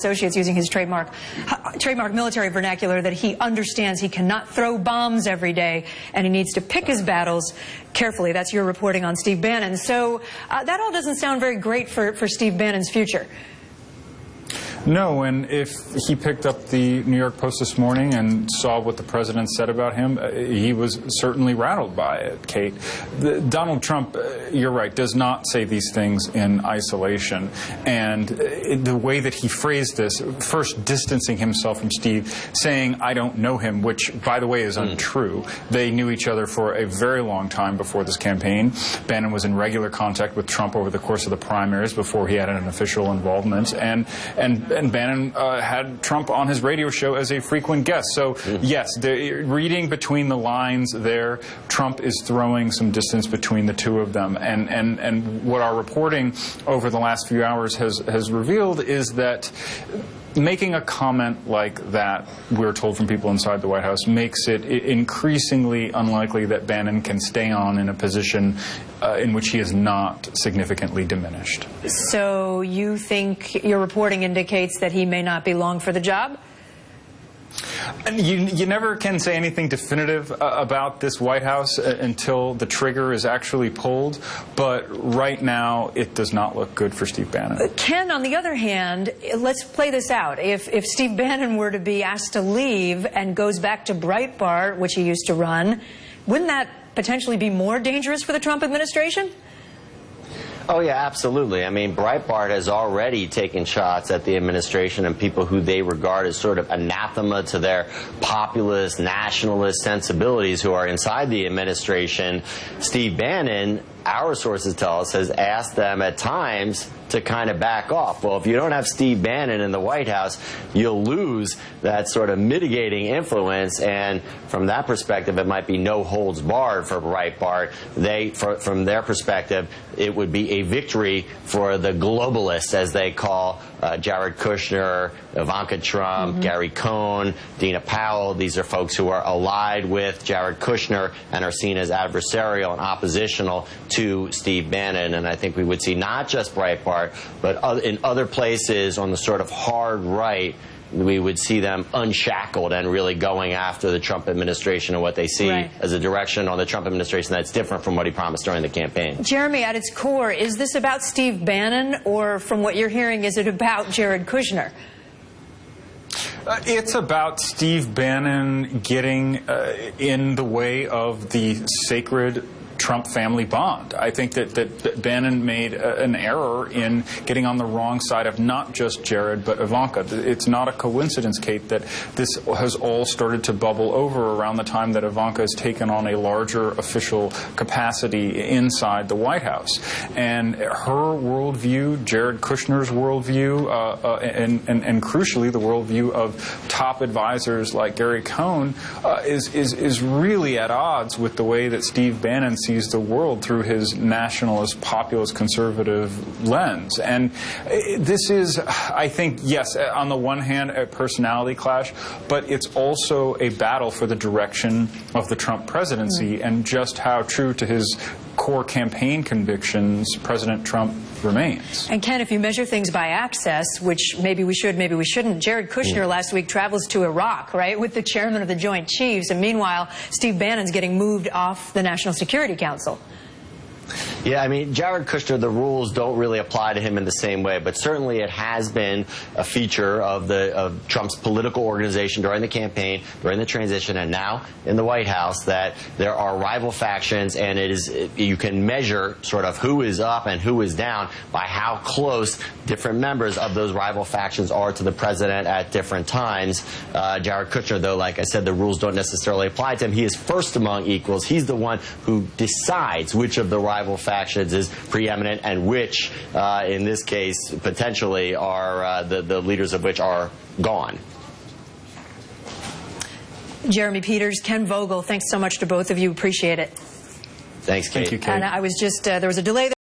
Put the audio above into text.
associates using his trademark military vernacular that he understands he cannot throw bombs every day and he needs to pick his battles carefully. That's your reporting on Steve Bannon. So that all doesn't sound very great for Steve Bannon's future. No, and if he picked up the New York Post this morning and saw what the president said about him, he was certainly rattled by it, Kate. Donald Trump, you're right, does not say these things in isolation. And the way that he phrased this, first distancing himself from Steve, saying, I don't know him, which, by the way, is untrue. They knew each other for a very long time before this campaign. Bannon was in regular contact with Trump over the course of the primaries before he had an official involvement. And Bannon had Trump on his radio show as a frequent guest. So, yes, reading between the lines there, Trump is throwing some distance between the two of them. And what our reporting over the last few hours has revealed is that making a comment like that, we're told from people inside the White House, makes it increasingly unlikely that Bannon can stay on in a position in which he is not significantly diminished. So you think your reporting indicates that he may not be long for the job? And you never can say anything definitive about this White House until the trigger is actually pulled, but right now it does not look good for Steve Bannon. Ken, on the other hand, let's play this out. If Steve Bannon were to be asked to leave and goes back to Breitbart, which he used to run, wouldn't that potentially be more dangerous for the Trump administration? Oh, yeah, absolutely. I mean, Breitbart has already taken shots at the administration and people who they regard as sort of anathema to their populist, nationalist sensibilities who are inside the administration. Steve Bannon, our sources tell us, has asked them at times to kind of back off. Well, if you don't have Steve Bannon in the White House, you'll lose that sort of mitigating influence, and from that perspective, it might be no holds barred for Breitbart. From their perspective, it would be a victory for the globalists, as they call Jared Kushner, Ivanka Trump, Gary Cohn, Dina Powell. These are folks who are allied with Jared Kushner and are seen as adversarial and oppositional to Steve Bannon. And I think we would see not just Breitbart, but in other places on the sort of hard right, we would see them unshackled and really going after the Trump administration and what they see as a direction on the Trump administration that's different from what he promised during the campaign. Jeremy, at its core, is this about Steve Bannon, or from what you're hearing, is it about Jared Kushner? It's about Steve Bannon getting in the way of the sacred Trump family bond. I think that Bannon made an error in getting on the wrong side of not just Jared, but Ivanka. It's not a coincidence, Kate, that this has all started to bubble over around the time that Ivanka has taken on a larger official capacity inside the White House. And her worldview, Jared Kushner's worldview, and crucially the worldview of top advisors like Gary Cohn is really at odds with the way that Steve Bannon sees the world through his nationalist, populist, conservative lens. And this is, I think, yes, on the one hand, a personality clash, but it's also a battle for the direction of the Trump presidency and just how true to his core campaign convictions President Trump remains. And Ken, if you measure things by access, which maybe we should, maybe we shouldn't, Jared Kushner last week travels to Iraq, right, with the chairman of the Joint Chiefs, and meanwhile, Steve Bannon's getting moved off the National Security Council. Yeah, I mean, Jared Kushner, the rules don't really apply to him in the same way, but certainly it has been a feature of Trump's political organization during the campaign, during the transition, and now in the White House, that there are rival factions, and you can measure sort of who is up and who is down by how close different members of those rival factions are to the president at different times. Jared Kushner, though, like I said, the rules don't necessarily apply to him. He is first among equals. He's the one who decides which of the rival factions is preeminent and which, in this case, potentially are the leaders of which are gone. Jeremy Peters, Ken Vogel, thanks so much to both of you. Appreciate it. Thanks, Kate. Thank you, Kate. And I was just, there was a delay there.